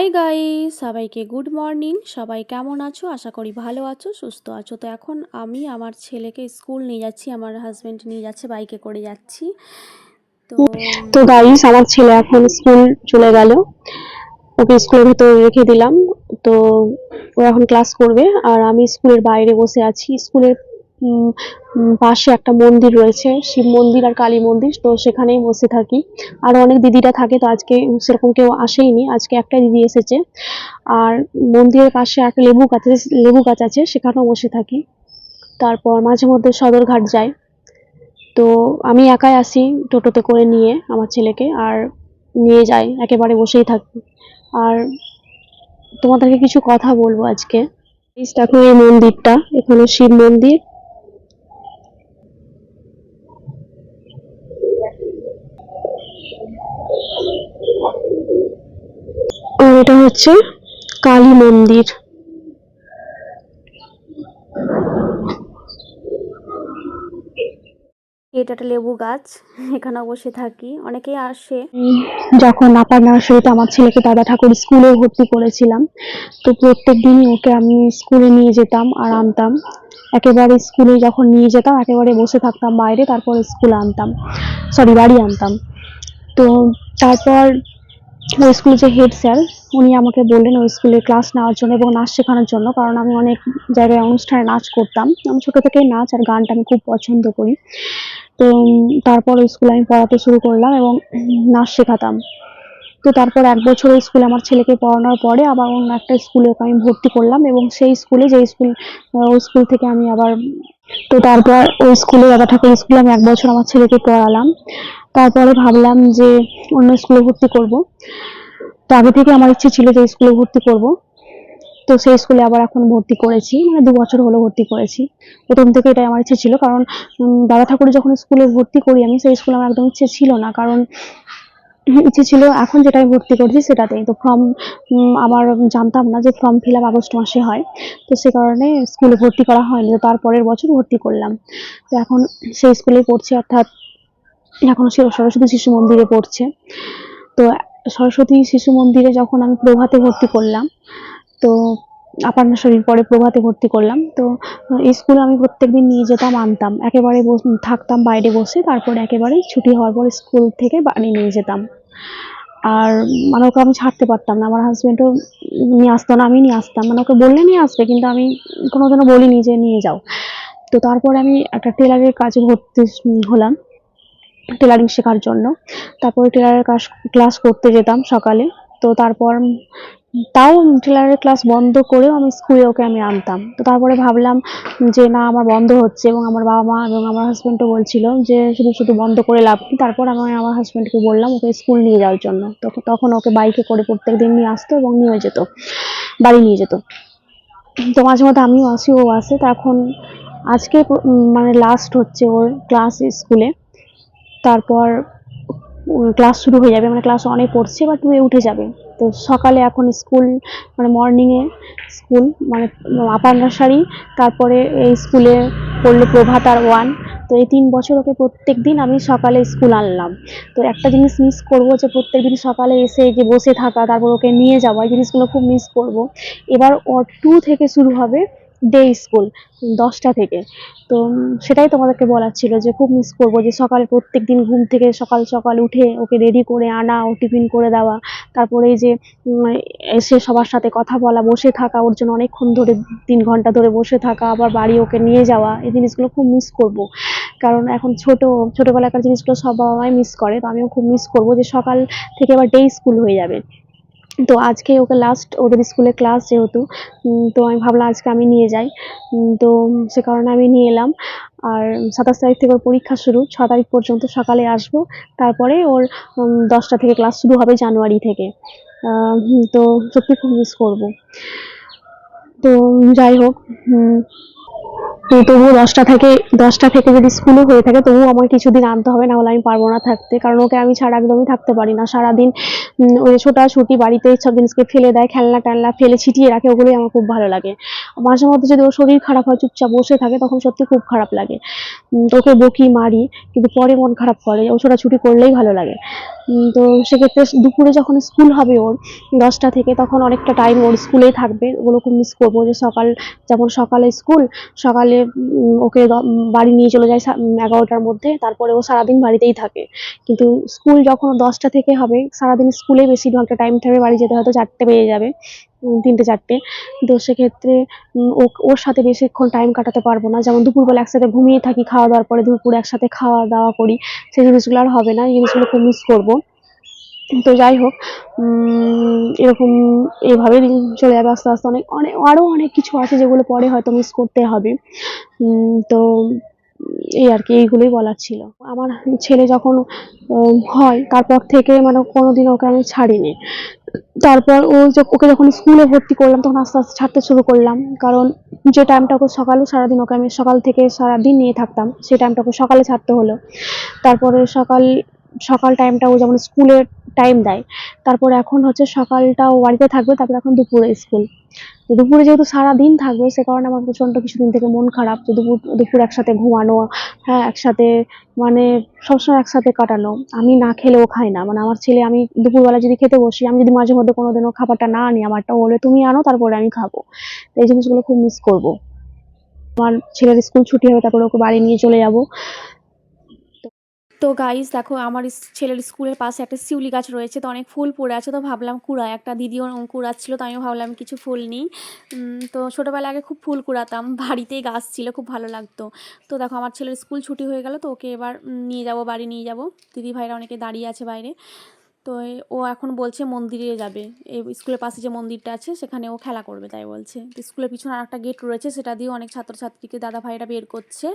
Hi guys, সবাইকে good morning. সবাই কেমন আছো? আশা করি ভালো আছো, সুস্থ আছো। তো এখন আমি আমার ছেলেকে স্কুল নিয়ে যাচ্ছি, আমার হাজব্যান্ড নিয়ে যাচ্ছে, বাইকে করে যাচ্ছি। তো তো গাইস, আমার ছেলে এখন স্কুল চলে গেল। ওকে স্কুলের ভিতরে রেখে দিলাম। তো ও এখন ক্লাস করবে আর আমি স্কুলের বাইরে বসে আছি। স্কুলের উম, পাশে একটা মন্দির রয়েছে, শিব মন্দির আর কালী মন্দির, তো সেখানেই বসে থাকি। আর অনেক দিদিরা থাকে, তো আজকে সেরকম কেউ আসেইনি, আজকে একটা দিদি এসেছে। আর মন্দিরের পাশে একটা লেবু গাছ আছে, সেখানেও বসে থাকি। তারপর মাঝে মধ্যে সদরঘাট যাই। তো আমি একাই আসি টোটোতে করে নিয়ে আমার ছেলেকে, আর নিয়ে যাই, একেবারে বসেই থাকি। আর তোমাদেরকে কিছু কথা বলবো আজকে। এই দেখো, এই মন্দিরটা, এখানে শিব মন্দির। আর এটা হচ্ছে কালী মন্দির। এটা একটা লেবু গাছ, এখানেও বসে থাকি, অনেকেই আসে। যখন আপার নার্সারিতে আমার ছেলেকে দাদা ঠাকুর স্কুলে ভর্তি করেছিলাম, তো প্রত্যেক দিনই ওকে আমি স্কুলে নিয়ে যেতাম আর আনতাম। একেবারে স্কুলে যখন নিয়ে যেতাম, একেবারে বসে থাকতাম বাইরে, তারপর স্কুলে আনতাম, সরি বাড়ি আনতাম। তো তারপর ওই স্কুলে যে হেড স্যার, উনি আমাকে বললেন ওই স্কুলে ক্লাস নেওয়ার জন্য এবং নাচ শেখানোর জন্য, কারণ আমি অনেক জায়গায় অনুষ্ঠানে নাচ করতাম। আমি ছোট থেকেই নাচ আর গানটা আমি খুব পছন্দ করি। তো তারপর ওই স্কুলে আমি পড়াতে শুরু করলাম এবং নাচ শেখাতাম। তো তারপর 1 বছর ওই স্কুলে আমার ছেলেকে পড়ানোর পরে আবার অন্য একটা স্কুলে ওকে আমি ভর্তি করলাম, এবং সেই স্কুলে, যে স্কুল, ওই স্কুল থেকে আমি আবার, তো তারপর ওই স্কুলে, দাদা ঠাকুর স্কুলে আমি 1 বছর আমার ছেলেকে পড়ালাম। তারপরে ভাবলাম যে অন্য স্কুলে ভর্তি করব। তো আগে থেকে আমার ইচ্ছে ছিল যে স্কুলে ভর্তি করব। তো সেই স্কুলে আবার এখন ভর্তি করেছি, মানে 2 বছর হলো ভর্তি করেছি। প্রথম থেকে এটাই আমার ইচ্ছে ছিল, কারণ দাদা ঠাকুর যখন স্কুলে ভর্তি করি আমি, সেই স্কুলে আমার একদম ইচ্ছে ছিল না, কারণ ইচ্ছে ছিল এখন যেটাই ভর্তি করছি সেটাতেই। তো ফর্ম, আমার জানতাম না যে ফর্ম ফিল আপ আগস্ট মাসে হয়, তো সে কারণে স্কুলে ভর্তি করা হয়নি। তো তারপরের বছর ভর্তি করলাম। তো এখন সেই স্কুলেই পড়ছে, অর্থাৎ এখন সরস্বতী শিশু মন্দিরে পড়ছে। তো সরস্বতী শিশু মন্দিরে যখন আমি প্রভাতে ভর্তি করলাম, তো আপার নার্সারির পরে প্রভাতে ভর্তি করলাম। তো এই স্কুলে আমি প্রত্যেকদিন নিয়ে যেতাম, আনতাম, একেবারে থাকতাম বাইরে বসে, তারপরে একেবারে ছুটি হওয়ার পর স্কুল থেকে বাড়ি নিয়ে যেতাম। আর মানে ওকে আমি ছাড়তে পারতাম না, আমার হাজবেন্ডও নিয়ে আসতো না, আমি নিয়ে আসতাম, মানে ওকে বললে নিয়ে আসবে, কিন্তু আমি কোনোদিনও বলিনি যে নিয়ে যাও। তো তারপরে আমি একটা টেলারের কাজে ভর্তি হলাম, টেলারিং শেখার জন্য। তারপরে টেলারের ক্লাস করতে যেতাম সকালে। তো তারপর তাও টেলারের ক্লাস বন্ধ করেও আমি স্কুলে ওকে আমি আনতাম। তো তারপরে ভাবলাম যে না, আমার বন্ধ হচ্ছে, এবং আমার বাবা মা এবং আমার হাজব্যান্ডও বলছিল যে শুধু শুধু বন্ধ করে লাভ নেই। তারপর আমি আমার হাজব্যান্ডকে বললাম ওকে স্কুল নিয়ে যাওয়ার জন্য। তখন ওকে বাইকে করে প্রত্যেক দিন নিয়ে আসতো এবং নিয়ে যেত, বাড়ি নিয়ে যেত। তো মাঝে মধ্যে আমিও আসি, ও আসে। তো এখন আজকে মানে লাস্ট হচ্ছে ওর ক্লাস স্কুলে। তারপর ক্লাস শুরু হয়ে যাবে, মানে ক্লাস 1-এ পড়ছে বা 2-এ উঠে যাবে। তো সকালে এখন স্কুল, মানে মর্নিংয়ে স্কুল, মানে আপার নার্সারি, তারপরে এই স্কুলে পড়লো প্রভাত আর 1। তো এই 3 বছর ওকে প্রত্যেক দিন আমি সকালে স্কুল আনলাম। তো একটা জিনিস মিস করবো, যে প্রত্যেক দিন সকালে এসে যে বসে থাকা, তারপর ওকে নিয়ে যাওয়া, এই জিনিসগুলো খুব মিস করব। এবার ওর 2 থেকে শুরু হবে ডে স্কুল, 10টা থেকে। তো সেটাই তোমাদেরকে বলার ছিল, যে খুব মিস করবো যে সকালে প্রত্যেক দিন ঘুম থেকে সকাল সকাল উঠে ওকে রেডি করে আনা, ও টিফিন করে দেওয়া, তারপরে এই যে এসে সবার সাথে কথা বলা, বসে থাকা, ওর জন্য অনেকক্ষণ ধরে 3 ঘন্টা ধরে বসে থাকা, আবার বাড়ি ওকে নিয়ে যাওয়া, এই জিনিসগুলো খুব মিস করব। কারণ এখন ছোটবেলাকার জিনিসগুলো সব বাবা মাই মিস করে, তো আমিও খুব মিস করব যে সকাল থেকে আবার ডে স্কুল হয়ে যাবে। তো আজকে ওকে লাস্ট ওদের স্কুলে ক্লাস যেহেতু, তো আমি ভাবলাম আজকে আমি নিয়ে যাই। তো সে কারণে আমি নিয়ে এলাম। আর 27 তারিখ থেকে ওর পরীক্ষা শুরু, 6 তারিখ পর্যন্ত সকালে আসবো। তারপরে ওর 10টা থেকে ক্লাস শুরু হবে, জানুয়ারি থেকে। তো সত্যি খুব মিস করবো। তো যাই হোক, তো তবুও 10টা থেকে যদি স্কুলে হয়ে থাকে তবুও আমাকে কিছুদিন আনতে হবে, না হলে আমি পারবো না থাকতে, কারণ ওকে আমি ছাড়া একদমই থাকতে পারি না। সারাদিন ওই যে ছোটাছুটি, বাড়িতে সব জিনিসকে ফেলে দেয়, খেলনা টেলনা ফেলে ছিটিয়ে রাখে, ওগুলোই আমার খুব ভালো লাগে। মাঝে মধ্যে যদি ওর শরীর খারাপ হয়, চুপচাপ বসে থাকে, তখন সত্যি খুব খারাপ লাগে। তো ওকে বকি মারি, কিন্তু পরে মন খারাপ করে, ও ছোটাছুটি করলেই ভালো লাগে। তো সেক্ষেত্রে দুপুরে যখন স্কুল হবে ওর 10টা থেকে, তখন অনেকটা টাইম ওর স্কুলেই থাকবে, ওগুলো খুব মিস করবো। যে যেমন সকালে স্কুল, সকালে ওকে বাড়ি নিয়ে চলে যায় 11টার মধ্যে, তারপরে ও সারাদিন বাড়িতেই থাকে। কিন্তু স্কুল যখন 10টা থেকে হবে, সারাদিন স্কুলে বেশিরভাগটা টাইম থাকবে, বাড়ি যেতে হয়তো 4টে বেজে যাবে, 3টে 4টে। তো সেক্ষেত্রে ওর সাথে বেশিক্ষণ টাইম কাটাতে পারবো না। যেমন দুপুরবেলা একসাথে ঘুমিয়ে থাকি, খাওয়া দাওয়ার পরে দুপুরে একসাথে খাওয়া দাওয়া করি, সেই জিনিসগুলো আর হবে না, এই জিনিসগুলো খুব মিস করবো। তো যাই হোক, এরকম এভাবে দিন চলে যাবে আস্তে আস্তে। অনেক অনেক আরও অনেক কিছু আছে যেগুলো পরে হয়তো মিস করতে হবে। তো এই আর কি, এইগুলোই বলার ছিল। আমার ছেলে যখন হয়, তারপর থেকে মানে কোনোদিন ওকে আমি ছাড়িনি। তারপর ওকে যখন স্কুলে ভর্তি করলাম, তখন আস্তে আস্তে ছাড়তে শুরু করলাম, কারণ যে টাইমটা ওকে সকালেও সারাদিন ওকে আমি সকাল থেকে সারাদিন নিয়ে থাকতাম, সেই টাইমটা ওকে সকালে ছাড়তে হলো। তারপরে সকাল টাইমটা ও যেমন স্কুলে টাইম দেয়, তারপর এখন হচ্ছে সকালটা ও বাড়িতে থাকবে, তারপর এখন দুপুরে স্কুল। তো দুপুরে যেহেতু সারাদিন থাকবে, সে কারণে আমার প্রচণ্ড কিছুদিন থেকে মন খারাপ, যে দুপুর একসাথে ঘুমানো, হ্যাঁ একসাথে, মানে সবসময় একসাথে কাটানো। আমি না খেলেও খাই না, মানে আমার ছেলে, আমি দুপুরবেলা যদি খেতে বসি, আমি যদি মাঝে মধ্যে কোনোদিনও খাবারটা না আনি, আমারটা বলে তুমি আনো, তারপরে আমি খাবো। তো এই জিনিসগুলো খুব মিস করবো। আমার ছেলের স্কুল ছুটি হবে, তারপরে ওকে বাড়ি নিয়ে চলে যাবো। তো গাইস দেখো, আমার ছেলের স্কুলের পাশে একটা শিউলি গাছ রয়েছে, তো অনেক ফুল পড়ে আছে, তো ভাবলাম কুড়াই, একটা দিদিও কুড়াচ্ছিল, তো আমিও ভাবলাম কিছু ফুল নিই। তো ছোটোবেলা আগে খুব ফুল কুড়াতাম, বাড়িতেই গাছ ছিল, খুব ভালো লাগতো। তো দেখো, আমার ছেলের স্কুল ছুটি হয়ে গেল, তো ওকে এবার নিয়ে যাব, বাড়ি নিয়ে যাব। দিদি ভাইরা অনেকে দাঁড়িয়ে আছে বাইরে। তো ও এখন বলছে মন্দিরে যাবে, এই স্কুলের পাশে যে মন্দিরটা আছে সেখানে ও খেলা করবে, তাই বলছে। তো স্কুলের পিছনে আর একটা গেট রয়েছে, সেটা দিয়েও অনেক ছাত্রছাত্রীকে দাদা ভাইরা বের করছে।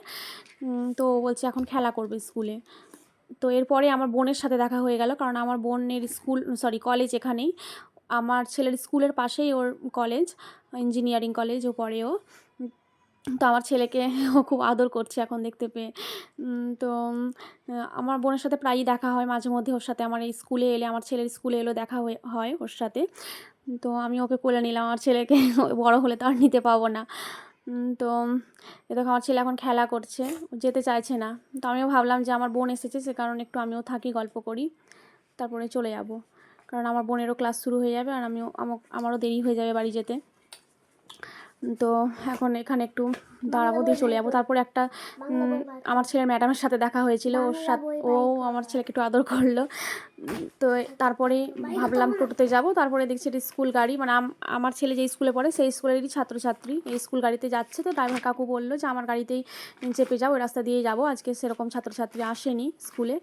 তো ও বলছে এখন খেলা করবে স্কুলে। তো এরপরে আমার বোনের সাথে দেখা হয়ে গেল, কারণ আমার বোনের কলেজ এখানেই, আমার ছেলের স্কুলের পাশেই ওর কলেজ, ইঞ্জিনিয়ারিং কলেজ ও পড়ে ও। তো আমার ছেলেকে ও খুব আদর করছে এখন দেখতে পেয়ে। তো আমার বোনের সাথে প্রায়ই দেখা হয়, মাঝে মধ্যে ওর সাথে আমার এই স্কুলে এলে, আমার ছেলের স্কুলে এলেও দেখা হয় ওর সাথে। তো আমি ওকে কোলে নিলাম, আমার ছেলেকে বড় হলে তো আর নিতে পাবো না। তো এ দেখো, আমার ছেলে এখন খেলা করছে, যেতে চাইছে না। তো আমিও ভাবলাম যে আমার বোন এসেছে, সে কারণে একটু আমিও থাকি, গল্প করি, তারপরে চলে যাব, কারণ আমার বোনেরও ক্লাস শুরু হয়ে যাবে, আর আমারও দেরি হয়ে যাবে বাড়ি যেতে। তো এখন এখানে একটু দাঁড়াবো, দিয়ে চলে যাবো। তারপরে একটা আমার ছেলের ম্যাডামের সাথে দেখা হয়েছিল, ও আমার ছেলেকে একটু আদর করলো। তো তারপরে ভাবলাম টোটোতে যাব, তারপরে দেখছি এটা স্কুল গাড়ি, মানে আমার ছেলে যে স্কুলে পড়ে সেই স্কুলেরই ছাত্রছাত্রী এই স্কুল গাড়িতে যাচ্ছে। তো ড্রাইভার কাকু বললো যে আমার গাড়িতেই চেপে যাও, ওই রাস্তা দিয়েই যাবো, আজকে সেরকম ছাত্রছাত্রী আসেনি স্কুলে,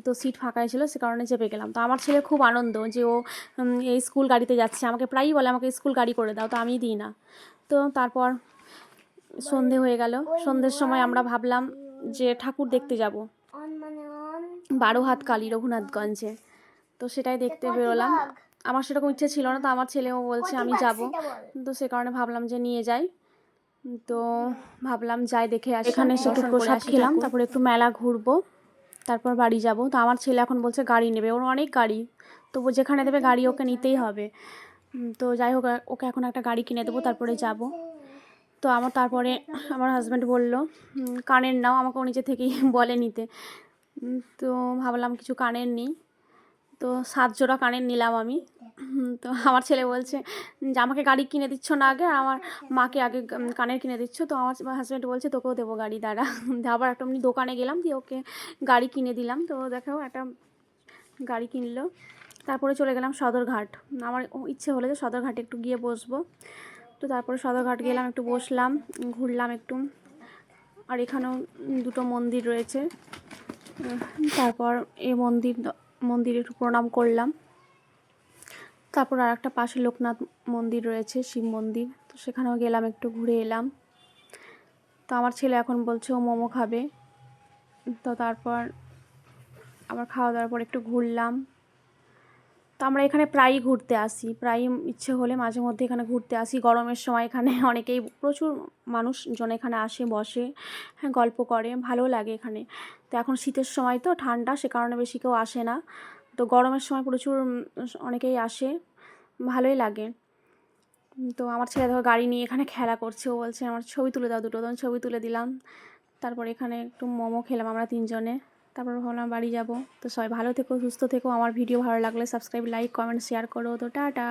তো সিট ফাঁকাই ছিল, সে কারণে চেপে গেলাম। তো আমার ছেলে খুব আনন্দ যে ও এই স্কুল গাড়িতে যাচ্ছে, আমাকে প্রায়ই বলে আমাকে স্কুল গাড়ি করে দাও, তো আমি দিই না। তো তারপর সন্ধে হয়ে গেল, সন্ধ্যের সময় আমরা ভাবলাম যে ঠাকুর দেখতে যাব, 12 হাত কালী রঘুনাথগঞ্জে। তো সেটাই দেখতে বেরোলাম। আমার সেরকম ইচ্ছে ছিল না, তো আমার ছেলেও বলছে আমি যাব, তো সে কারণে ভাবলাম যে নিয়ে যাই। তো ভাবলাম যাই দেখে আসি, এখানে এসে একটু প্রসাদ খেলাম, তারপরে একটু মেলা ঘুরবো, তারপর বাড়ি যাব। তো আমার ছেলে এখন বলছে গাড়ি নেবে, ওর অনেক গাড়ি, তো যেখানে দেবে গাড়ি ওকে নিতেই হবে। তো যাই হোক, ওকে এখন একটা গাড়ি কিনে দেবো, তারপরে যাব। তো তারপরে আমার হাজব্যান্ড বলল কানের নাও, আমাকে ও নিজে থেকেই বলে নিতে। তো ভাবলাম কিছু কানের নিই, তো 7 জোড়া কানের নিলাম আমি। তো আমার ছেলে বলছে যে আমাকে গাড়ি কিনে দিচ্ছ না আগে, আর আমার মাকে আগে কানের কিনে দিচ্ছ। তো আমার হাজব্যান্ড বলছে তোকেও দেবো গাড়ি, দাঁড়া। আবার একটা এমনি দোকানে গেলাম, দিয়ে ওকে গাড়ি কিনে দিলাম। তো দেখো একটা গাড়ি কিনলো, তারপরে চলে গেলাম সদরঘাট। আমার ইচ্ছে হলো যে সদরঘাটে একটু গিয়ে বসবো। তো তারপরে সদরঘাট গেলাম, একটু বসলাম, ঘুরলাম একটু, আর এখানেও দুটো মন্দির রয়েছে। তারপর এই মন্দিরে একটু প্রণাম করলাম। তারপর আর একটা পাশে লোকনাথ মন্দির রয়েছে, শিব মন্দির, তো সেখানেও গেলাম, একটু ঘুরে এলাম। তো আমার ছেলে এখন বলছে ও মোমো খাবে। তো তারপর আবার খাওয়া দাওয়ার পর একটু ঘুরলাম, তো আমরা এখানে প্রায়ই ঘুরতে আসি, প্রায়ই ইচ্ছে হলে মাঝে মধ্যে এখানে ঘুরতে আসি। গরমের সময় এখানে অনেকেই প্রচুর মানুষজন এখানে আসে, বসে, হ্যাঁ, গল্প করে, ভালো লাগে এখানে। তো এখন শীতের সময় তো ঠান্ডা, সে কারণে বেশি কেউ আসে না। তো গরমের সময় প্রচুর অনেকেই আসে, ভালোই লাগে। তো আমার ছেলে দেখো গাড়ি নিয়ে এখানে খেলা করছে, ও বলছে আমার ছবি তুলে দাও দুটো, তখন ছবি তুলে দিলাম। তারপর এখানে একটু মোমো খেলাম আমরা তিনজনে, তারপর ভাবলাম বাড়ি যাব। তো সবাই ভালো থেকো, সুস্থ থেকো। আমার ভিডিও ভালো লাগলে সাবস্ক্রাইব, লাইক, কমেন্ট, শেয়ার করো। তো টাটা।